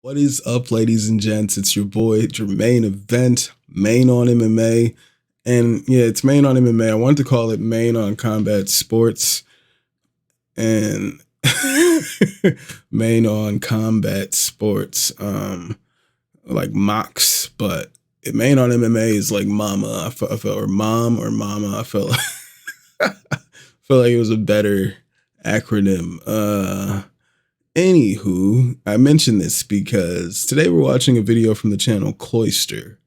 What is up, ladies and gents? It's your boy Jermaine Event, Main on MMA. And yeah, it's Main on MMA. I wanted to call it Main on Combat Sports and Main on Combat Sports, like Mox, but Main on MMA is like Mama. I felt, or Mom or Mama. I felt like, felt like it was a better acronym. Anywho, I mentioned this because today we're watching a video from the channel Cloister,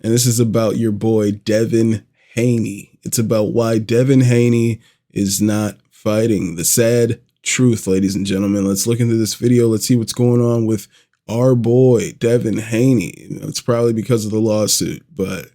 and this is about your boy Devin Haney. It's about why Devin Haney is not fighting. The sad truth, ladies and gentlemen. Let's look into this video. Let's see what's going on with our boy Devin Haney. It's probably because of the lawsuit, but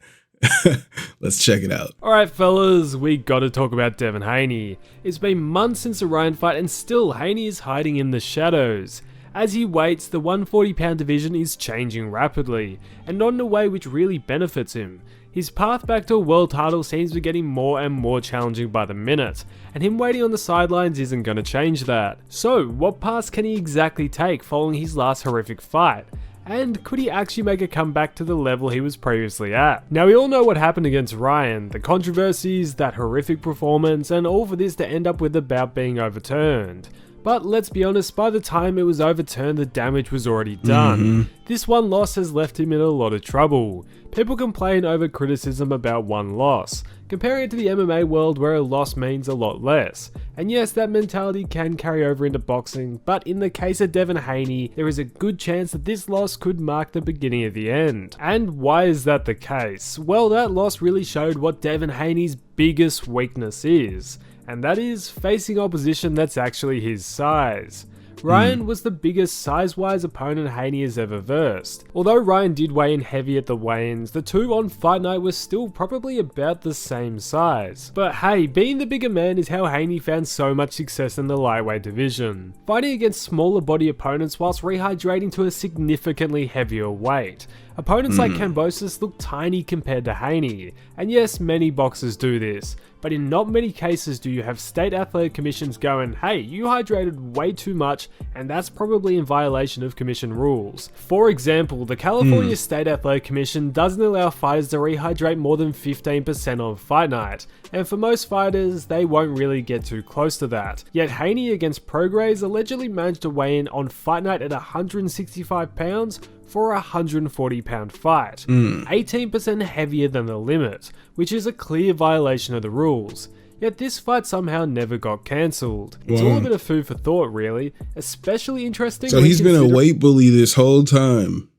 let's check it out. Alright fellas, we gotta talk about Devin Haney. It's been months since the Ryan fight and still Haney is hiding in the shadows. As he waits, the 140-pound division is changing rapidly, and not in a way which really benefits him. His path back to a world title seems to be getting more and more challenging by the minute, and him waiting on the sidelines isn't gonna change that. So, what paths can he exactly take following his last horrific fight? And could he actually make a comeback to the level he was previously at? Now we all know what happened against Ryan, the controversies, that horrific performance, and all for this to end up with the bout being overturned. But let's be honest, by the time it was overturned, the damage was already done. This one loss has left him in a lot of trouble. People complain over criticism about one loss, comparing it to the MMA world where a loss means a lot less. And yes, that mentality can carry over into boxing, but in the case of Devin Haney, there is a good chance that this loss could mark the beginning of the end. And why is that the case? Well, that loss really showed what Devin Haney's biggest weakness is, and that is facing opposition that's actually his size. Ryan was the biggest size-wise opponent Haney has ever versed. Although Ryan did weigh in heavy at the weigh-ins, the two on fight night were still probably about the same size. But hey, being the bigger man is how Haney found so much success in the lightweight division, fighting against smaller body opponents whilst rehydrating to a significantly heavier weight. Opponents like Kambosos look tiny compared to Haney, and yes, many boxers do this, but in not many cases do you have state athletic commissions going, hey, you hydrated way too much, and that's probably in violation of commission rules. For example, the California State Athletic Commission doesn't allow fighters to rehydrate more than 15% on fight night, and for most fighters, they won't really get too close to that. Yet Haney against Prograis allegedly managed to weigh in on fight night at 165 pounds for a 140 pound fight, 18% heavier than the limit, which is a clear violation of the rules. Yet this fight somehow never got cancelled. It's all a bit of food for thought really, especially interesting. So he's been a weight bully this whole time.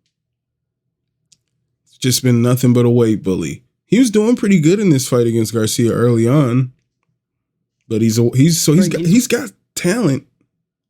It's just been nothing but a weight bully. He was doing pretty good in this fight against Garcia early on, but he's got talent.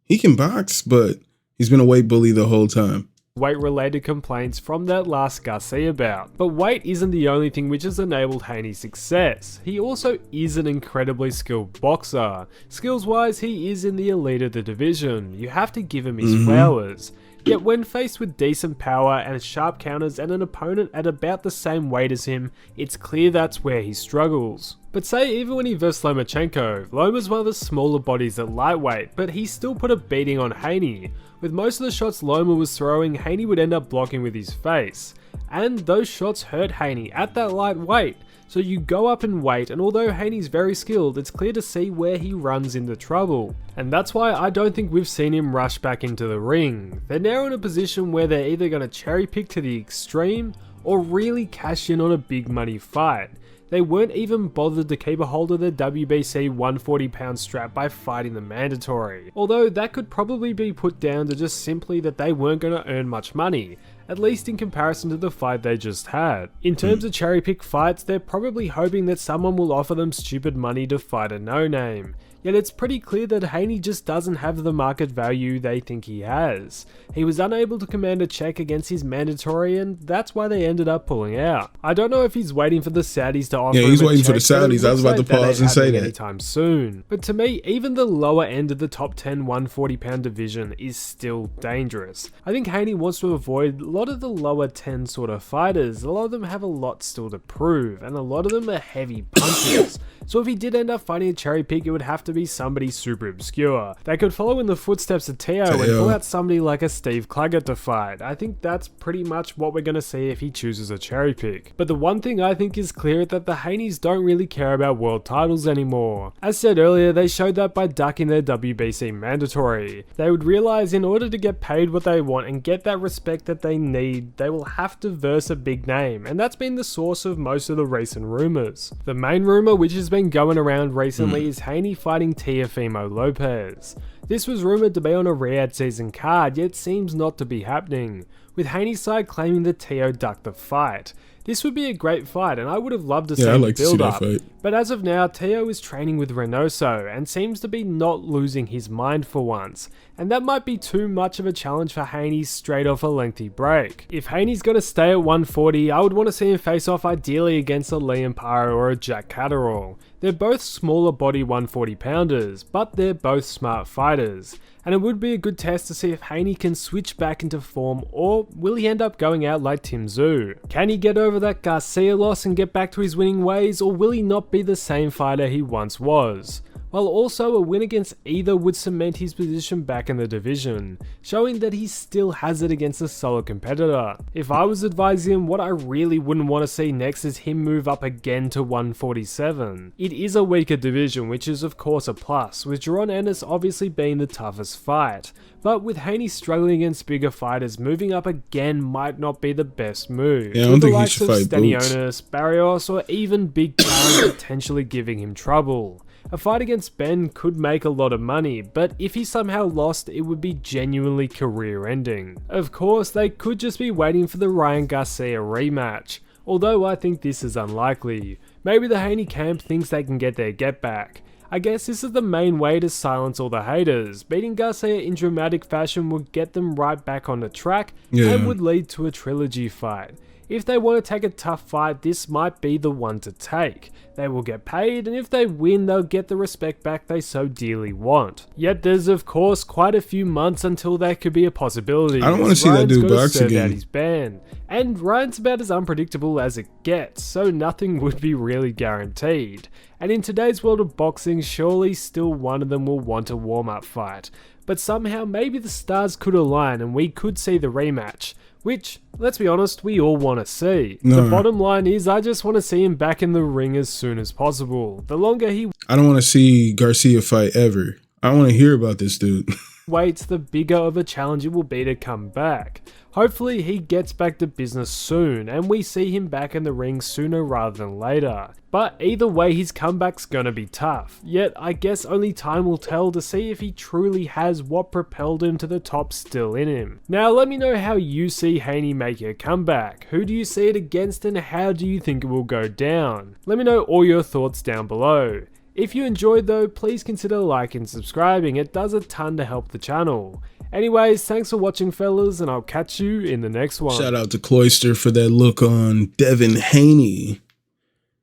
He can box, but he's been a weight bully the whole time. Weight-related complaints from that last Garcia bout. But weight isn't the only thing which has enabled Haney's success. He also is an incredibly skilled boxer. Skills-wise, he is in the elite of the division. You have to give him his flowers. Yet when faced with decent power and sharp counters and an opponent at about the same weight as him, it's clear that's where he struggles. But say even when he versed Lomachenko, Loma's one of the smaller bodies at lightweight, but he still put a beating on Haney. With most of the shots Loma was throwing, Haney would end up blocking with his face. And those shots hurt Haney at that light weight. So you go up in weight, and although Haney's very skilled, it's clear to see where he runs into trouble. And that's why I don't think we've seen him rush back into the ring. They're now in a position where they're either going to cherry pick to the extreme, or really cash in on a big money fight. They weren't even bothered to keep a hold of the WBC 140 pound strap by fighting the mandatory. Although that could probably be put down to just simply that they weren't going to earn much money, at least in comparison to the fight they just had. In terms of cherry pick fights, they're probably hoping that someone will offer them stupid money to fight a no-name. Yet it's pretty clear that Haney just doesn't have the market value they think he has. He was unable to command a check against his mandatory, and that's why they ended up pulling out. I don't know if he's waiting for the Saudis to offer him a check. Yeah, he's waiting for the Saudis. I was about to pause and say that. Anytime soon. But to me, even the lower end of the top 10 140 pound division is still dangerous. I think Haney wants to avoid lot of the lower 10 sort of fighters, a lot of them have a lot still to prove, and a lot of them are heavy punchers. So if he did end up fighting a cherry pick, it would have to be somebody super obscure. They could follow in the footsteps of Teo and pull out somebody like a Steve Claggett to fight. I think that's pretty much what we're going to see if he chooses a cherry pick. But the one thing I think is clear is that the Haneys don't really care about world titles anymore. As said earlier, they showed that by ducking their WBC mandatory. They would realize in order to get paid what they want and get that respect that they need, they will have to verse a big name, and that's been the source of most of the recent rumors. The main rumor which has been going around recently is Haney fighting Teofimo Lopez. This was rumored to be on a Riyadh season card, yet seems not to be happening, with Haney's side claiming that Teo ducked the fight. This would be a great fight, and I would have loved to see him build up. But as of now, Teo is training with Reynoso and seems to be not losing his mind for once, and that might be too much of a challenge for Haney straight off a lengthy break. If Haney's going to stay at 140, I would want to see him face off ideally against a Liam Paro or a Jack Catterall. They're both smaller body 140 pounders, but they're both smart fighters. And it would be a good test to see if Haney can switch back into form, or will he end up going out like Tim Tszyu? Can he get over that Garcia loss and get back to his winning ways, or will he not be the same fighter he once was? While also a win against either would cement his position back in the division, showing that he still has it against a solid competitor. If I was advising him, what I really wouldn't want to see next is him move up again to 147. It is a weaker division, which is of course a plus, with Jaron Ennis obviously being the toughest fight. But with Haney struggling against bigger fighters, moving up again might not be the best move. Yeah, I don't think he should fight Stanionis, Barrios, or even Big Khan potentially giving him trouble. A fight against Ben could make a lot of money, but if he somehow lost, it would be genuinely career-ending. Of course, they could just be waiting for the Ryan Garcia rematch, although I think this is unlikely. Maybe the Haney camp thinks they can get their get back. I guess this is the main way to silence all the haters. Beating Garcia in dramatic fashion would get them right back on the track and would lead to a trilogy fight. If they want to take a tough fight, this might be the one to take. They will get paid, and if they win, they'll get the respect back they so dearly want. Yet there's of course quite a few months until that could be a possibility. I don't want to see that dude box again. His ban. And Ryan's about as unpredictable as it gets, so nothing would be really guaranteed. And in today's world of boxing, surely still one of them will want a warm-up fight. But somehow maybe the stars could align and we could see the rematch. Which, let's be honest, we all want to see. No. The bottom line is I just want to see him back in the ring as soon as possible. The longer he I don't want to see Garcia fight ever. I want to hear about this dude. waits, the bigger of a challenge it will be to come back. Hopefully he gets back to business soon and we see him back in the ring sooner rather than later. But either way, his comeback's gonna be tough. Yet I guess only time will tell to see if he truly has what propelled him to the top still in him. Now let me know how you see Haney make a comeback. Who do you see it against and how do you think it will go down? Let me know all your thoughts down below. If you enjoyed though, please consider liking and subscribing, it does a ton to help the channel. Anyways, thanks for watching fellas, and I'll catch you in the next one. Shout out to Cloister for that look on Devin Haney.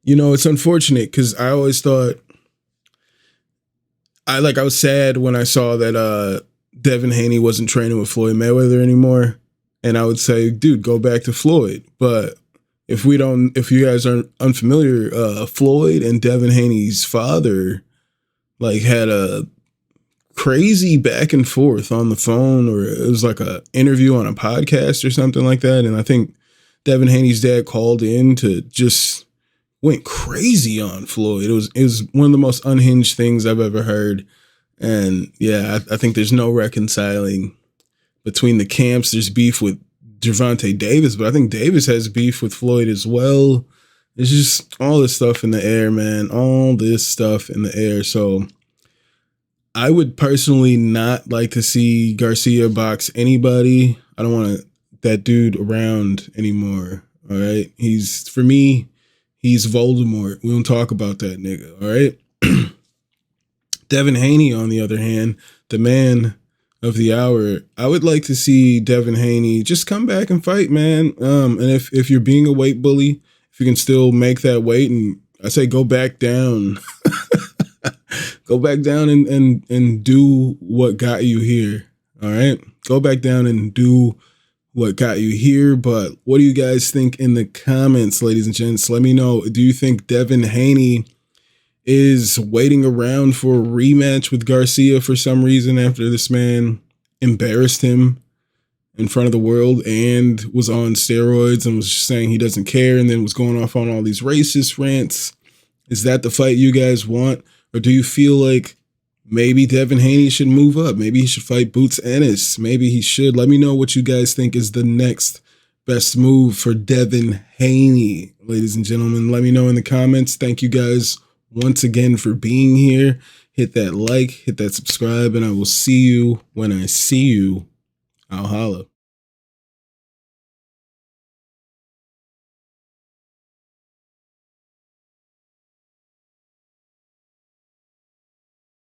You know, it's unfortunate because I always thought, I was sad when I saw that Devin Haney wasn't training with Floyd Mayweather anymore. And I would say, dude, go back to Floyd. But if you guys aren't unfamiliar, Floyd and Devin Haney's father had a crazy back and forth on the phone, or it was like a interview on a podcast or something like that. And I think Devin Haney's dad called in to just went crazy on Floyd. It was one of the most unhinged things I've ever heard. And yeah, I think there's no reconciling between the camps. There's beef with Gervonta Davis, but I think Davis has beef with Floyd as well. It's just all this stuff in the air, man. All this stuff in the air. So I would personally not like to see Garcia box anybody. I don't want that dude around anymore. All right. For me, he's Voldemort. We don't talk about that nigga. All right. Devin Haney, on the other hand, the man of the hour, I would like to see Devin Haney just come back and fight, man. And if you're being a weight bully, if you can still make that weight, and I say go back down. Go back down and do what got you here. All right. Go back down and do what got you here, but what do you guys think in the comments, ladies and gents? Let me know. Do you think Devin Haney is waiting around for a rematch with Garcia for some reason after this man embarrassed him in front of the world and was on steroids and was just saying he doesn't care and then was going off on all these racist rants? Is that the fight you guys want? Or do you feel like maybe Devin Haney should move up? Maybe he should fight Boots Ennis. Maybe he should. Let me know what you guys think is the next best move for Devin Haney. Ladies and gentlemen, let me know in the comments. Thank you guys once again for being here. Hit that like, hit that subscribe, and I will see you when I see you. I'll holla.